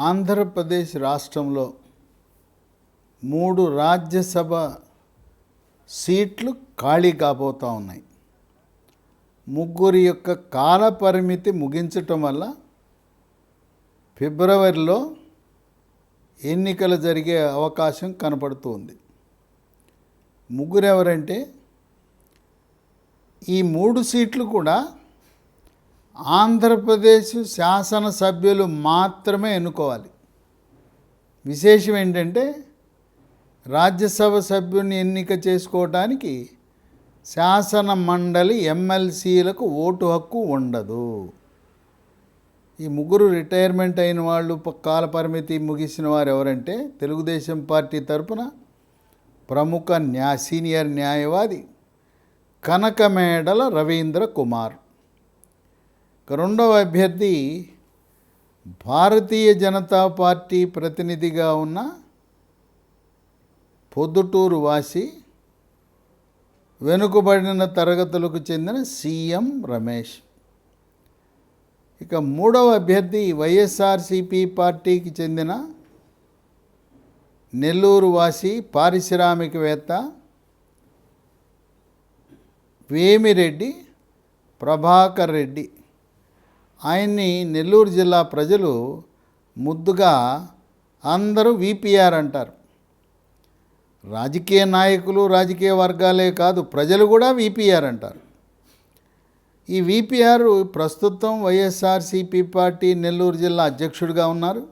ఆంధ్రప్రదేశ్ రాష్ట్రంలో 3 రాజ్యసభ సీట్లు ఖాళీ కాబోతూ ఉన్నాయి. ముగ్గురి యొక్క కాల పరిమితి ముగించటం వల్ల ఫిబ్రవరిలో ఎన్నికలు జరిగే అవకాశం కనపడుతుంది. ముగ్గురు ఎవరంటే ఈ 3 సీట్లు కూడా ఆంధ్రప్రదేశ్ శాసనసభ్యులు మాత్రమే ఎన్నుకోవాలి. విశేషం ఏంటంటే రాజ్యసభ సభ్యుని ఎన్నిక చేసుకోవడానికి శాసన మండలి ఎమ్మెల్సీలకు ఓటు హక్కు ఉండదు. ఈ ముగ్గురు రిటైర్మెంట్ అయిన వాళ్ళు, కాల పరిమితి ముగిసిన వారు ఎవరంటే తెలుగుదేశం పార్టీ తరపున ప్రముఖ సీనియర్ న్యాయవాది కనకమేడల రవీంద్ర కుమార్. రెండవ అభ్యర్థి భారతీయ జనతా పార్టీ ప్రతినిధిగా ఉన్న పొద్దుటూరు వాసి వెనుకబడిన తరగతులకు చెందిన సీఎం రమేష్. ఇక మూడవ అభ్యర్థి వైఎస్ఆర్సీపీ పార్టీకి చెందిన నెల్లూరు వాసి పారిశ్రామికవేత్త వేమిరెడ్డి ప్రభాకర్ రెడ్డి. ఆయన్ని నెల్లూరు జిల్లా ప్రజలు ముద్దుగా అందరూ వీపీఆర్ అంటారు. రాజకీయ నాయకులు, రాజకీయ వర్గాలే కాదు, ప్రజలు కూడా వీపీఆర్ అంటారు. ఈ వీపీఆర్ ప్రస్తుతం వైఎస్ఆర్సీపీ పార్టీ నెల్లూరు జిల్లా అధ్యక్షుడిగా ఉన్నారు.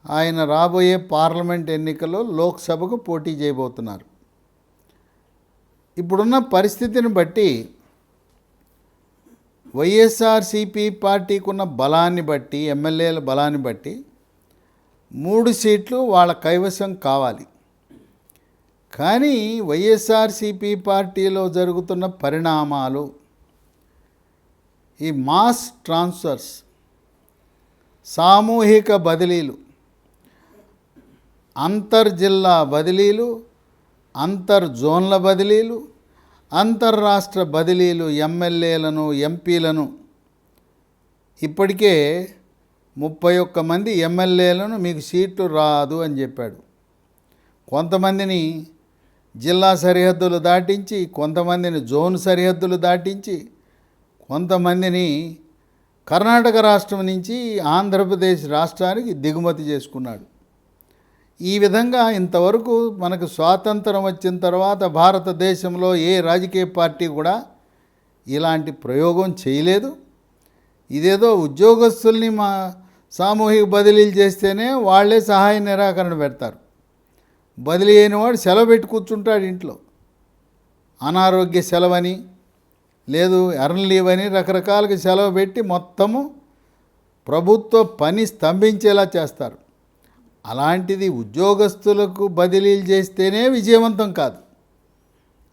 ఆయన రాబోయే పార్లమెంట్ ఎన్నికల్లో లోక్సభకు పోటీ చేయబోతున్నారు. ఇప్పుడున్న పరిస్థితిని బట్టి వైఎస్ఆర్సీపీ పార్టీకి ఉన్న బలాన్ని బట్టి, ఎమ్మెల్యేల బలాన్ని బట్టి 3 సీట్లు వాళ్ళ కైవసం కావాలి. కానీ వైఎస్ఆర్సీపీ పార్టీలో జరుగుతున్న పరిణామాలు, ఈ మాస్ ట్రాన్స్ఫర్స్, సామూహిక బదిలీలు, అంతర్జిల్లా బదిలీలు, అంతర్జోన్ల బదిలీలు, అంతర్రాష్ట్ర బదిలీలు, ఎమ్మెల్యేలను, ఎంపీలను, ఇప్పటికే 31 మంది ఎమ్మెల్యేలను మీకు సీట్లు రాదు అని చెప్పాడు. కొంతమందిని జిల్లా సరిహద్దులు దాటించి, కొంతమందిని జోన్ సరిహద్దులు దాటించి, కొంతమందిని కర్ణాటక రాష్ట్రం నుంచి ఆంధ్రప్రదేశ్ రాష్ట్రానికి దిగుమతి చేసుకున్నాడు. ఈ విధంగా ఇంతవరకు మనకు స్వాతంత్రం వచ్చిన తర్వాత భారతదేశంలో ఏ రాజకీయ పార్టీ కూడా ఇలాంటి ప్రయోగం చేయలేదు. ఇదేదో ఉద్యోగస్తుల్ని సామూహిక బదిలీలు చేస్తేనే వాళ్ళే సహాయ నిరాకరణ పెడతారు. బదిలీ అయిన వాడు సెలవు పెట్టి కూర్చుంటాడు ఇంట్లో. అనారోగ్య సెలవని, లేదు ఎర్న్ లీవ్ అని రకరకాలుగా సెలవు పెట్టి మొత్తము ప్రభుత్వ పని స్తంభించేలా చేస్తారు. అలాంటిది ఉద్యోగస్తులకు బదిలీలు చేస్తేనే విజయవంతం కాదు.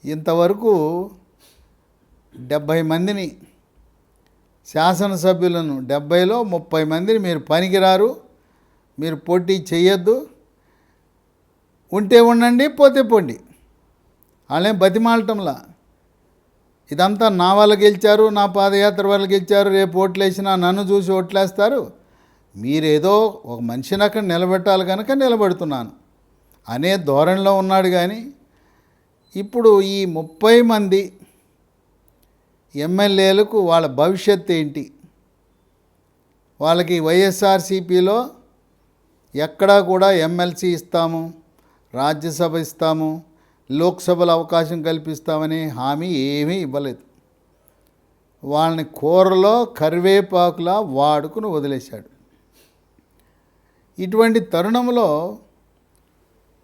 ఇంతవరకు 70 మందిని శాసనసభ్యులను, 70లో 30 మందిని మీరు పనికిరారు, మీరు పోటీ చేయొద్దు, ఉంటే ఉండండి, పోతే పోండి, వాళ్ళేం బతిమాలటంలా. ఇదంతా నా వాళ్ళు గెలిచారు, నా పాదయాత్ర వాళ్ళు గెలిచారు, రేపు ఓట్లు వేసినా నన్ను చూసి ఓట్లేస్తారు, మీరేదో ఒక మనిషిని అక్కడ నిలబెట్టాలి కనుక నిలబెడుతున్నాను అనే ధోరణిలో ఉన్నాడు. కానీ ఇప్పుడు ఈ 30 మంది ఎమ్మెల్యేలకు వాళ్ళ భవిష్యత్తు ఏంటి? వాళ్ళకి వైఎస్ఆర్సీపీలో ఎక్కడా కూడా ఎమ్మెల్సీ ఇస్తాము, రాజ్యసభ ఇస్తాము, లోక్సభలో అవకాశం కల్పిస్తామని హామీ ఏమీ ఇవ్వలేదు. వాళ్ళని కూరలో కరివేపాకులా వాడుకుని వదిలేశాడు. ఇటువంటి తరుణంలో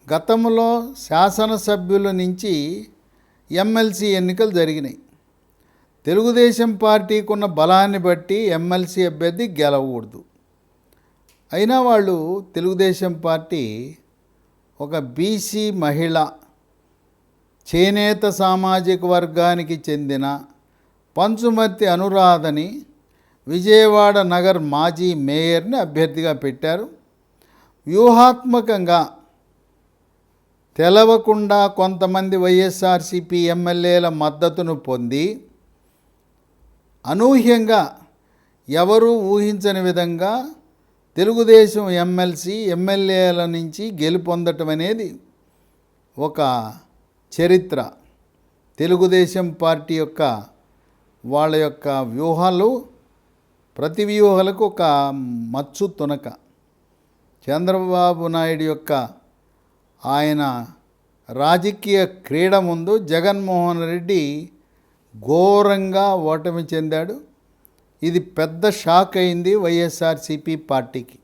గతంలో శాసనసభ్యుల నుంచి ఎమ్మెల్సీ ఎన్నికలు జరిగినాయి. తెలుగుదేశం పార్టీకి ఉన్న బలాన్ని బట్టి ఎమ్మెల్సీ అభ్యర్థి గెలవకూడదు. అయినా వాళ్ళు తెలుగుదేశం పార్టీ ఒక బీసీ మహిళ, చేనేత సామాజిక వర్గానికి చెందిన పంచుమర్తి అనురాధని విజయవాడ నగర్ మాజీ మేయర్ని అభ్యర్థిగా పెట్టారు. వ్యూహాత్మకంగా తెలవకుండా కొంతమంది వైఎస్ఆర్సీపీ ఎమ్మెల్యేల మద్దతును పొంది అనూహ్యంగా ఎవరూ ఊహించని విధంగా తెలుగుదేశం ఎమ్మెల్యేల నుంచి గెలుపొందటం అనేది ఒక చరిత్ర. తెలుగుదేశం పార్టీ యొక్క వాళ్ళ యొక్క వ్యూహాలు, ప్రతి వ్యూహాలకు ఒక మచ్చు తునక. చంద్రబాబు నాయుడు యొక్క ఆయన రాజకీయ క్రీడ ముందు జగన్మోహన్ రెడ్డి ఘోరంగా ఓటమి చెందాడు. ఇది పెద్ద షాక్ అయింది వైఎస్ఆర్సీపీ పార్టీకి.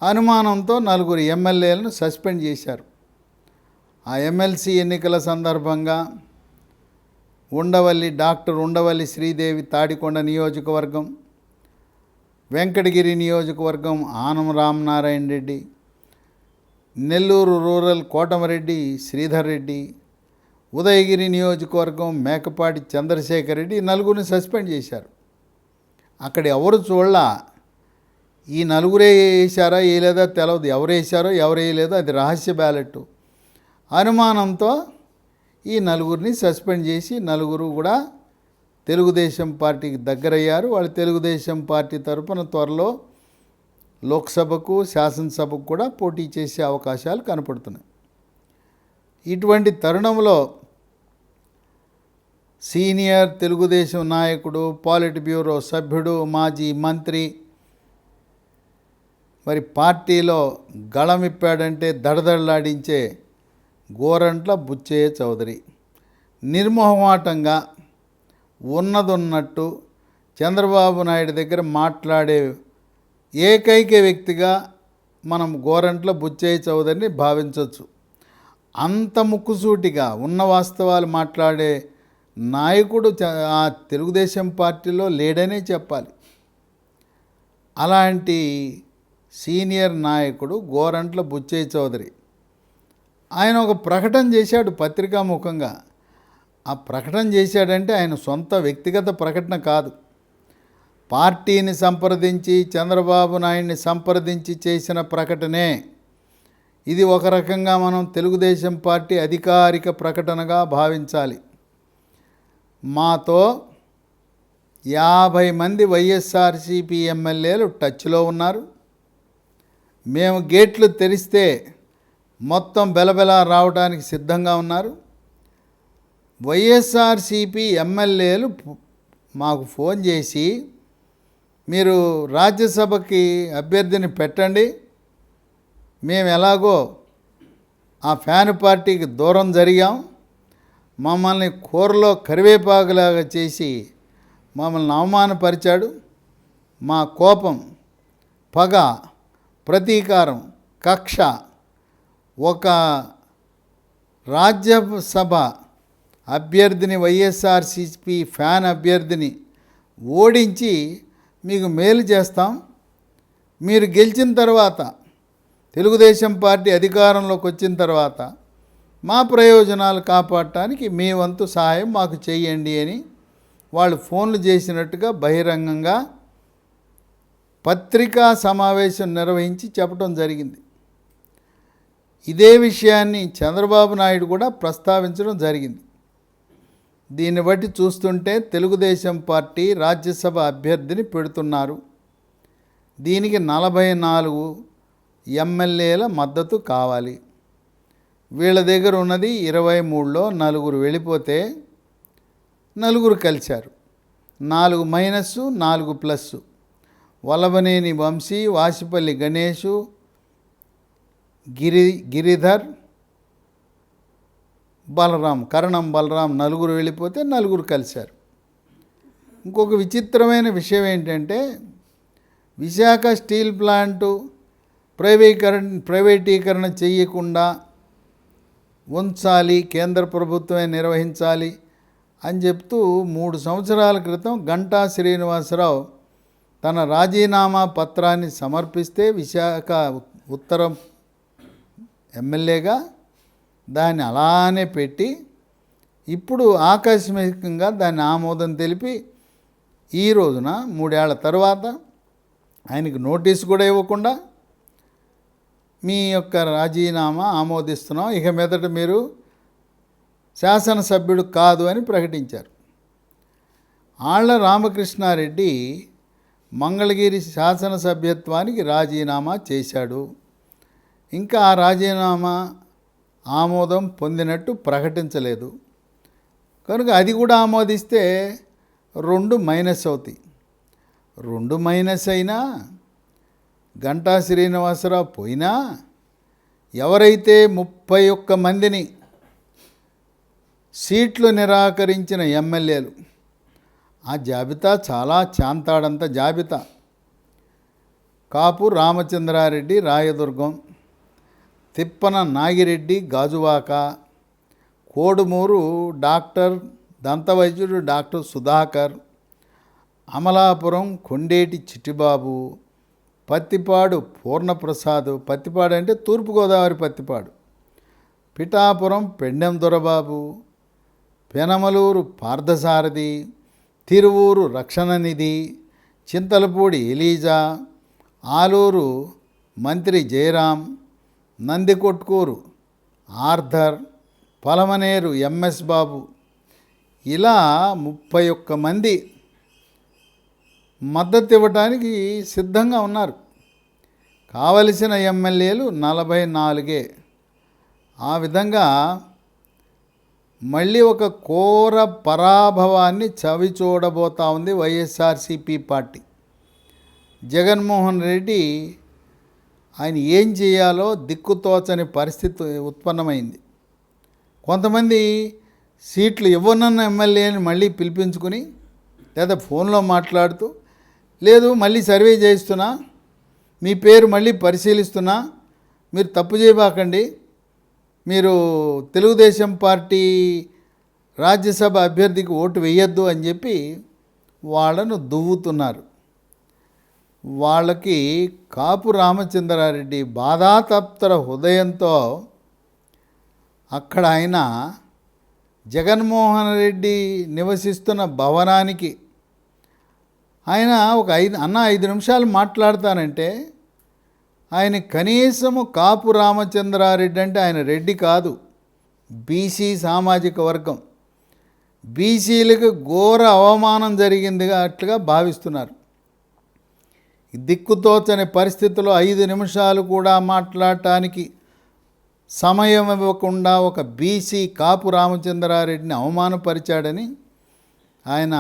అనుమానంతో 4 ఎమ్మెల్యేలను సస్పెండ్ చేశారు. ఆ ఎమ్మెల్సీ ఎన్నికల సందర్భంగా డాక్టర్ ఉండవల్లి శ్రీదేవి తాడికొండ నియోజకవర్గం, వెంకటగిరి నియోజకవర్గం ఆనం రామనారాయణ రెడ్డి, నెల్లూరు రూరల్ కోటమరెడ్డి శ్రీధర్ రెడ్డి, ఉదయగిరి నియోజకవర్గం మేకపాటి చంద్రశేఖర్ రెడ్డి 4 సస్పెండ్ చేశారు. అక్కడ ఎవరు చూడలా. ఈ 4 వేసారా వేయలేదా తెలవదు, ఎవరు వేసారో ఎవరు వేయలేదో అది రహస్య బ్యాలెట్. అనుమానంతో ఈ 4 సస్పెండ్ చేసి 4 కూడా తెలుగుదేశం పార్టీకి దగ్గరయ్యారు. వాళ్ళు తెలుగుదేశం పార్టీ తరఫున త్వరలో లోక్సభకు శాసనసభకు కూడా పోటీ చేసే అవకాశాలు కనపడుతున్నాయి. ఇటువంటి తరుణంలో సీనియర్ తెలుగుదేశం నాయకుడు, పాలిట్ బ్యూరో సభ్యుడు, మాజీ మంత్రి, మరి పార్టీలో గళమిప్పాడంటే దడదడలాడించే గోరంట్ల బుచ్చయ్య చౌదరి నిర్మోహమాటంగా ఉన్నదున్నట్టు చంద్రబాబు నాయుడు దగ్గర మాట్లాడే ఏకైక వ్యక్తిగా మనం గోరంట్ల బుచ్చయ్య చౌదరిని భావించవచ్చు. అంత ముక్కుసూటిగా ఉన్న వాస్తవాలు మాట్లాడే నాయకుడు ఆ తెలుగుదేశం పార్టీలో లేడనే చెప్పాలి. అలాంటి సీనియర్ నాయకుడు గోరంట్ల బుచ్చయ్య చౌదరి ఆయన ఒక ప్రకటన చేశాడు పత్రికాముఖంగా. ఆ ప్రకటన చేశాడంటే ఆయన సొంత వ్యక్తిగత ప్రకటన కాదు, పార్టీని సంప్రదించి చంద్రబాబు నాయుడిని సంప్రదించి చేసిన ప్రకటనే. ఇది ఒక రకంగా మనం తెలుగుదేశం పార్టీ అధికారిక ప్రకటనగా భావించాలి. మాతో 50 మంది వైఎస్ఆర్సీపీ ఎమ్మెల్యేలు టచ్లో ఉన్నారు. మేము గేట్లు తెరిస్తే మొత్తం బెలబెల రావడానికి సిద్ధంగా ఉన్నారు. వైఎస్ఆర్సీపీ ఎమ్మెల్యేలు మాకు ఫోన్ చేసి మీరు రాజ్యసభకి అభ్యర్థిని పెట్టండి, మేము ఎలాగో ఆ ఫ్యాన్ పార్టీకి దూరం జరిగాం, మమ్మల్ని కూరలో కరివేపాకులాగా చేసి మమ్మల్ని అవమానపరిచాడు, మా కోపం, పగ, ప్రతీకారం, కక్ష ఒక రాజ్యసభ అభ్యర్థిని వైఎస్ఆర్సీపీ ఫ్యాన్ అభ్యర్థిని ఓడించి మీకు మేలు చేస్తాం. మీరు గెలిచిన తర్వాత తెలుగుదేశం పార్టీ అధికారంలోకి వచ్చిన తర్వాత మా ప్రయోజనాలు కాపాడటానికి మీ వంతు సహాయం మాకు చేయండి అని వాళ్ళు ఫోన్లు చేసినట్టుగా బహిరంగంగా పత్రికా సమావేశం నిర్వహించి చెప్పడం జరిగింది. ఇదే విషయాన్ని చంద్రబాబు నాయుడు కూడా ప్రస్తావించడం జరిగింది. దీన్ని బట్టి చూస్తుంటే తెలుగుదేశం పార్టీ రాజ్యసభ అభ్యర్థిని పెడుతున్నారు. దీనికి 44 ఎమ్మెల్యేల మద్దతు కావాలి. వీళ్ళ దగ్గర ఉన్నది 23లో 4 వెళ్ళిపోతే 4 కలిశారు. 4 మైనస్ 4 ప్లస్. వల్లభనేని వంశీ, వాసిపల్లి గణేషు, గిరిధర్, కరణం బలరాం 4 వెళ్ళిపోతే 4 కలిశారు. ఇంకొక విచిత్రమైన విషయం ఏంటంటే విశాఖ స్టీల్ ప్లాంటు ప్రైవేటీకరణ చేయకుండా ఉంచాలి, కేంద్ర ప్రభుత్వమే నిర్వహించాలి అని చెప్తూ 3 సంవత్సరాల క్రితం గంటా శ్రీనివాసరావు తన రాజీనామా పత్రాన్ని సమర్పిస్తే విశాఖ ఉత్తరం ఎమ్మెల్యేగా దాన్ని అలానే పెట్టి ఇప్పుడు ఆకస్మికంగా దాన్ని ఆమోదం తెలిపి ఈ రోజున 3 ఏళ్ల తర్వాత ఆయనకు నోటీసు కూడా ఇవ్వకుండా మీ యొక్క రాజీనామా ఆమోదిస్తున్నాం, ఇక మీదట మీరు శాసనసభ్యుడు కాదు అని ప్రకటించారు. ఆళ్ల రామకృష్ణారెడ్డి మంగళగిరి శాసనసభ్యత్వానికి రాజీనామా చేశాడు. ఇంకా ఆ రాజీనామా ఆమోదం పొందినట్టు ప్రకటించలేదు. కనుక అది కూడా ఆమోదిస్తే 2 మైనస్ అవుతాయి. 2 మైనస్ అయినా గంటా శ్రీనివాసరావు పోయినా ఎవరైతే 31 మందిని సీట్లు నిరాకరించిన ఎమ్మెల్యేలు, ఆ జాబితా చాలా చాంతాడంత జాబితా. కాపు రామచంద్రారెడ్డి రాయదుర్గం, తిప్పన నాగిరెడ్డి గాజువాక, కోడుమూరు డాక్టర్ దంతవైద్యుడు డాక్టర్ సుధాకర్, అమలాపురం కొండేటి చిట్టిబాబు, పత్తిపాడు పూర్ణప్రసాద్, పత్తిపాడు అంటే తూర్పుగోదావరి పత్తిపాడు, పిఠాపురం పెండెం దొరబాబు, పెనమలూరు పార్థసారథి, తిరువూరు రక్షణనిధి, చింతలపూడి ఎలీజా, ఆలూరు మంత్రి జయరాం, నందికొట్కూరు ఆర్థర్, పలమనేరు ఎంఎస్ బాబు, ఇలా 31 మంది మద్దతు ఇవ్వడానికి సిద్ధంగా ఉన్నారు. కావలసిన ఎమ్మెల్యేలు 44. ఆ విధంగా మళ్ళీ ఒక ఘోర పరాభవాన్ని చవి చూడబోతా ఉంది వైఎస్ఆర్సీపీ పార్టీ. జగన్మోహన్ రెడ్డి ఆయన ఏం చేయాలో దిక్కుతోచని పరిస్థితి ఉత్పన్నమైంది. కొంతమంది సీట్లు ఇవ్వనున్న ఎమ్మెల్యేని మళ్ళీ పిలిపించుకుని లేదా ఫోన్లో మాట్లాడుతూ, లేదు మళ్ళీ సర్వే చేయిస్తున్నా, మీ పేరు మళ్ళీ పరిశీలిస్తున్నా, మీరు తప్పు చేయబాకండి, మీరు తెలుగుదేశం పార్టీ రాజ్యసభ అభ్యర్థికి ఓటు వేయొద్దు అని చెప్పి వాళ్ళను దువ్వుతున్నారు. వాళ్ళకి కాపు రామచంద్రారెడ్డి బాధాతప్త హృదయంతో అక్కడ ఆయన జగన్మోహన్ రెడ్డి నివసిస్తున్న భవనానికి ఆయన ఒక 5 నిమిషాలు మాట్లాడతానంటే ఆయన కనీసము కాపు రామచంద్రారెడ్డి అంటే ఆయన రెడ్డి కాదు, బీసీ సామాజిక వర్గం, బీసీలకు ఘోర అవమానం జరిగిందిగా అట్లుగా భావిస్తున్నారు. దిక్కుతోచని పరిస్థితుల్లో 5 నిమిషాలు కూడా మాట్లాడటానికి సమయం ఇవ్వకుండా ఒక బీసీ కాపు రామచంద్రారెడ్డిని అవమానపరిచాడని ఆయన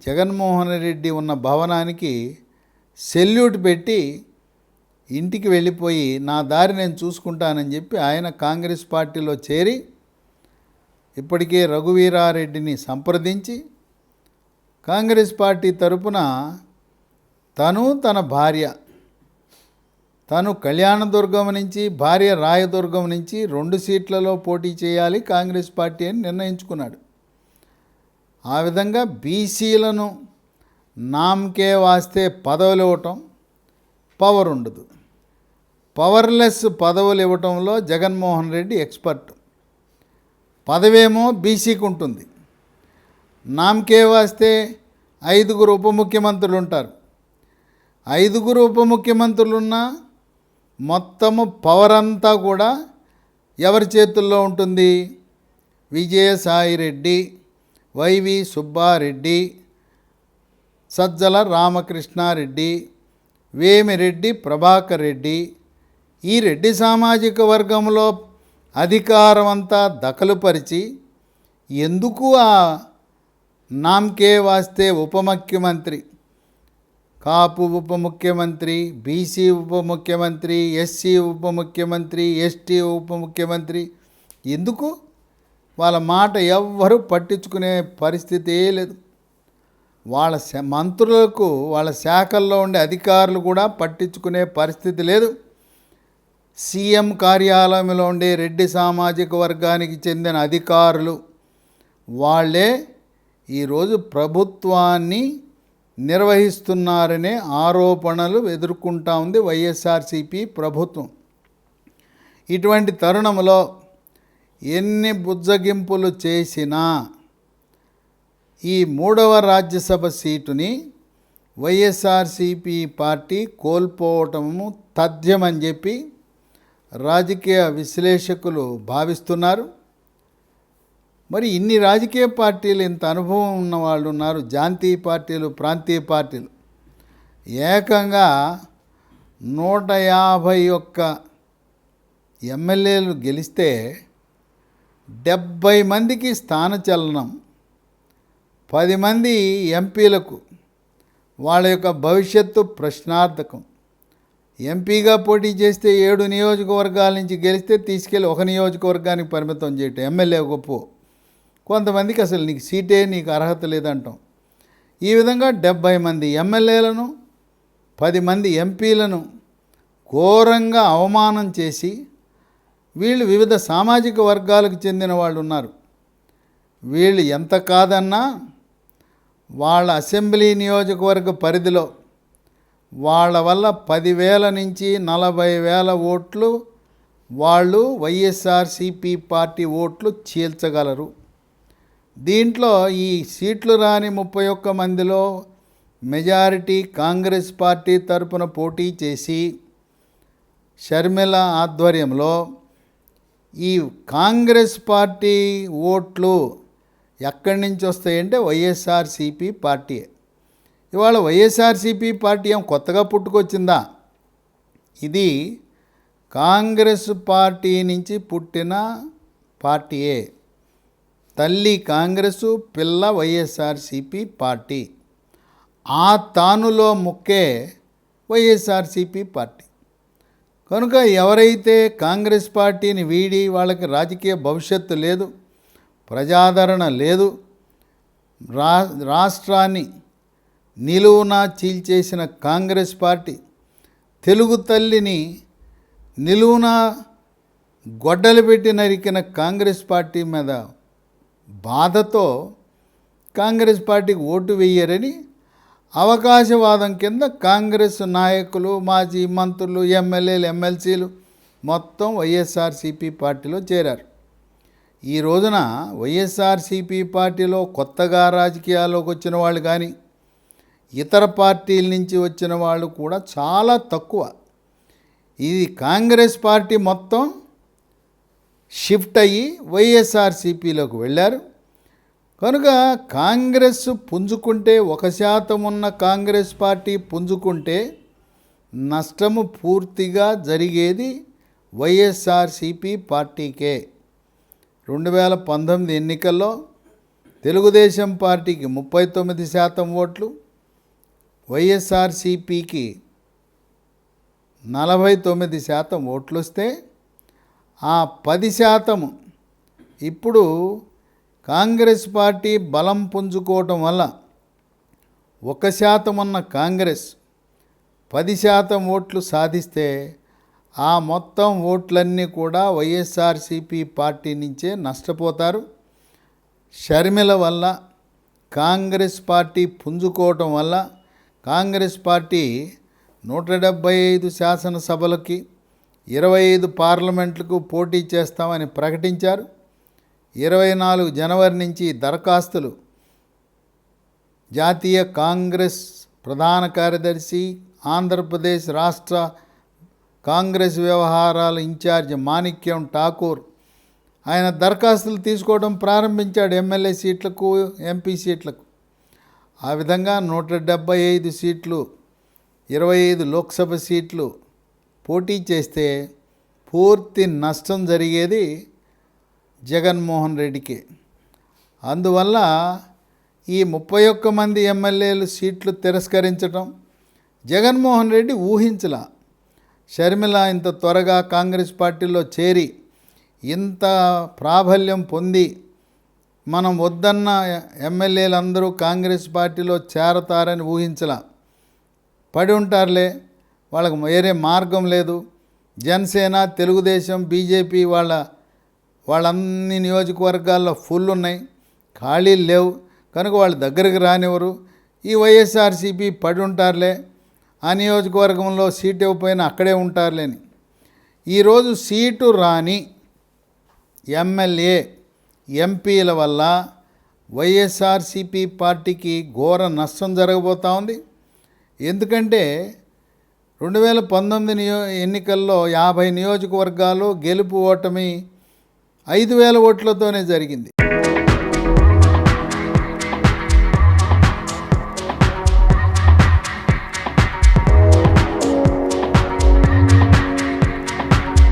జగన్మోహన్ రెడ్డి ఉన్న భవనానికి సెల్యూట్ పెట్టి ఇంటికి వెళ్ళిపోయి నా దారి నేను చూసుకుంటానని చెప్పి ఆయన కాంగ్రెస్ పార్టీలో చేరి ఇప్పటికే రఘువీరారెడ్డిని సంప్రదించి కాంగ్రెస్ పార్టీ తరపున తన భార్య, తను కళ్యాణదుర్గం నుంచి, భార్య రాయదుర్గం నుంచి 2 సీట్లలో పోటీ చేయాలి కాంగ్రెస్ పార్టీ అని నిర్ణయించుకున్నాడు. ఆ విధంగా బీసీలను నామకే వాస్తే పదవులు ఇవ్వటం, పవర్ ఉండదు. పవర్లెస్ పదవులు ఇవ్వటంలో జగన్మోహన్ రెడ్డి ఎక్స్పర్ట్. పదవేమో బీసీకి ఉంటుంది, నామకే వాస్తే 5 ఉప ముఖ్యమంత్రులు ఉంటారు. 5 ఉప ముఖ్యమంత్రులున్నా మొత్తము పవర్ అంతా కూడా ఎవరి చేతుల్లో ఉంటుంది? విజయసాయిరెడ్డి, వైవి సుబ్బారెడ్డి, సజ్జల రామకృష్ణారెడ్డి, వేమిరెడ్డి ప్రభాకర్ రెడ్డి, ఈ రెడ్డి సామాజిక వర్గంలో అధికారం అంతా దఖలుపరిచి ఎందుకు ఆ నామకే వాస్తే ఉప ముఖ్యమంత్రి, కాపు ఉప ముఖ్యమంత్రి, బీసీ ఉప ముఖ్యమంత్రి, ఎస్సీ ఉప ముఖ్యమంత్రి, ఎస్టీ ఉప ముఖ్యమంత్రి, ఎందుకు వాళ్ళ మాట ఎవ్వరూ పట్టించుకునే పరిస్థితే లేదు. వాళ్ళ మంత్రులకు, వాళ్ళ శాఖల్లో ఉండే అధికారులు కూడా పట్టించుకునే పరిస్థితి లేదు. సీఎం కార్యాలయంలో ఉండే రెడ్డి సామాజిక వర్గానికి చెందిన అధికారులు వాళ్ళే ఈరోజు ప్రభుత్వాన్ని నిర్వహిస్తున్నారనే ఆరోపణలు ఎదుర్కొంటా ఉంది వైఎస్ఆర్సీపీ ప్రభుత్వం. ఇటువంటి తరుణంలో ఎన్ని బుజ్జగింపులు చేసినా ఈ 3వ రాజ్యసభ సీటుని వైఎస్ఆర్సీపీ పార్టీ కోల్పోవటము తథ్యమని చెప్పి రాజకీయ విశ్లేషకులు భావిస్తున్నారు. మరి ఇన్ని రాజకీయ పార్టీలు, ఇంత అనుభవం ఉన్న వాళ్ళు ఉన్నారు, జాతీయ పార్టీలు, ప్రాంతీయ పార్టీలు. ఏకంగా 151 ఎమ్మెల్యేలు గెలిస్తే 70 మందికి స్థానచలనం, 10 మంది ఎంపీలకు వాళ్ళ యొక్క భవిష్యత్తు ప్రశ్నార్థకం. ఎంపీగా పోటీ చేస్తే 7 నియోజకవర్గాల నుంచి గెలిస్తే తీసుకెళ్ళి ఒక నియోజకవర్గానికి పరిమితం చేయటం, ఎమ్మెల్యే గొప్ప. కొంతమందికి అసలు నీకు సీటే, నీకు అర్హత లేదంటాం. ఈ విధంగా 70 మంది ఎమ్మెల్యేలను, 10 మంది ఎంపీలను ఘోరంగా అవమానం చేసి, వీళ్ళు వివిధ సామాజిక వర్గాలకు చెందిన వాళ్ళు ఉన్నారు. వీళ్ళు ఎంత కాదన్నా వాళ్ళ అసెంబ్లీ నియోజకవర్గ పరిధిలో వాళ్ళ వల్ల 10,000 నుంచి 40,000 ఓట్లు వాళ్ళు వైఎస్ఆర్సీపీ పార్టీ ఓట్లు చీల్చగలరు. దీంట్లో ఈ సీట్లు రాని 31 మందిలో మెజారిటీ కాంగ్రెస్ పార్టీ తరపున పోటీ చేసి షర్మిల ఆధ్వర్యంలో ఈ కాంగ్రెస్ పార్టీ ఓట్లు ఎక్కడి నుంచి వస్తాయంటే వైఎస్ఆర్సీపీ పార్టీ. ఇవాళ వైఎస్ఆర్సీపీ పార్టీ ఏం కొత్తగా పుట్టుకొచ్చిందా? ఇది కాంగ్రెస్ పార్టీ నుంచి పుట్టిన పార్టీయే. తల్లి కాంగ్రెసు, పిల్ల వైఎస్ఆర్సీపీ పార్టీ. ఆ తానులో ముక్కే వైఎస్ఆర్సీపీ పార్టీ. కనుక ఎవరైతే కాంగ్రెస్ పార్టీని వీడి వాళ్ళకి రాజకీయ భవిష్యత్తు లేదు, ప్రజాదరణ లేదు, రాష్ట్రాన్ని నిలువునా చీల్చేసిన కాంగ్రెస్ పార్టీ, తెలుగు తల్లిని నిలువునా గొడ్డలు పెట్టి నరికిన కాంగ్రెస్ పార్టీ మీద బాధతో కాంగ్రెస్ పార్టీకి ఓటు వేయరని అవకాశవాదం కింద కాంగ్రెస్ నాయకులు, మాజీ మంత్రులు, ఎమ్మెల్యేలు, ఎమ్మెల్సీలు మొత్తం వైఎస్ఆర్సీపీ పార్టీలో చేరారు. ఈ రోజున వైఎస్ఆర్సీపీ పార్టీలో కొత్తగా రాజకీయాల్లోకి వచ్చిన వాళ్ళు కానీ ఇతర పార్టీల నుంచి వచ్చిన వాళ్ళు కూడా చాలా తక్కువ. ఇది కాంగ్రెస్ పార్టీ మొత్తం షిఫ్ట్ అయ్యి వైఎస్ఆర్సీపీలోకి వెళ్ళారు. కనుక కాంగ్రెస్ పుంజుకుంటే, 1% ఉన్న కాంగ్రెస్ పార్టీ పుంజుకుంటే నష్టము పూర్తిగా జరిగేది వైఎస్ఆర్సీపీ పార్టీకే. 2019 ఎన్నికల్లో తెలుగుదేశం పార్టీకి 39% ఓట్లు, వైఎస్ఆర్సీపీకి 49% ఓట్లు వస్తే ఆ 10% ఇప్పుడు కాంగ్రెస్ పార్టీ బలం పుంజుకోవటం వల్ల 1% ఉన్న కాంగ్రెస్ 10% ఓట్లు సాధిస్తే ఆ మొత్తం ఓట్లన్నీ కూడా వైఎస్ఆర్సీపీ పార్టీ నుంచే నష్టపోతారు. షర్మిల వల్ల కాంగ్రెస్ పార్టీ పుంజుకోవటం వల్ల కాంగ్రెస్ పార్టీ 175 శాసనసభలకి 25 పార్లమెంట్లకు పోటీ చేస్తామని ప్రకటించారు. 24 జనవరి నుంచి దరఖాస్తులు జాతీయ కాంగ్రెస్ ప్రధాన కార్యదర్శి, ఆంధ్రప్రదేశ్ రాష్ట్ర కాంగ్రెస్ వ్యవహారాల ఇన్ఛార్జ్ మాణిక్యం ఠాకూర్ ఆయన దరఖాస్తులు తీసుకోవడం ప్రారంభించాడు. ఎమ్మెల్యే సీట్లకు, ఎంపీ సీట్లకు. ఆ విధంగా 175 సీట్లు, 25 లోక్సభ సీట్లు పోటీ చేస్తే పూర్తి నష్టం జరిగేది జగన్మోహన్ రెడ్డికి. అందువల్ల ఈ 31 మంది ఎమ్మెల్యేలు సీట్లు తిరస్కరించడం జగన్మోహన్ రెడ్డి ఊహించలా. షర్మిల ఇంత త్వరగా కాంగ్రెస్ పార్టీలో చేరి ఇంత ప్రాబల్యం పొంది మనం వద్దన్న ఎమ్మెల్యేలందరూ కాంగ్రెస్ పార్టీలో చేరతారని ఊహించలా. పడి ఉంటారులే, వాళ్ళకు వేరే మార్గం లేదు. జనసేన, తెలుగుదేశం, బీజేపీ వాళ్ళన్ని నియోజకవర్గాల్లో ఫుల్ ఉన్నాయి, ఖాళీలు లేవు, కనుక వాళ్ళ దగ్గరికి రానివ్వరు. ఈ వైఎస్ఆర్సీపీ పడి ఉంటారులే, ఆ నియోజకవర్గంలో సీటు ఇవ్వకపోయినా అక్కడే ఉంటారులేని. ఈరోజు సీటు రాని ఎమ్మెల్యే, ఎంపీల వల్ల వైఎస్ఆర్సీపీ పార్టీకి ఘోర నష్టం జరగబోతూ ఉంది. ఎందుకంటే 2019 ఎన్నికల్లో 50 నియోజకవర్గాలు గెలుపు ఓటమి 5,000 ఓట్లతోనే జరిగింది.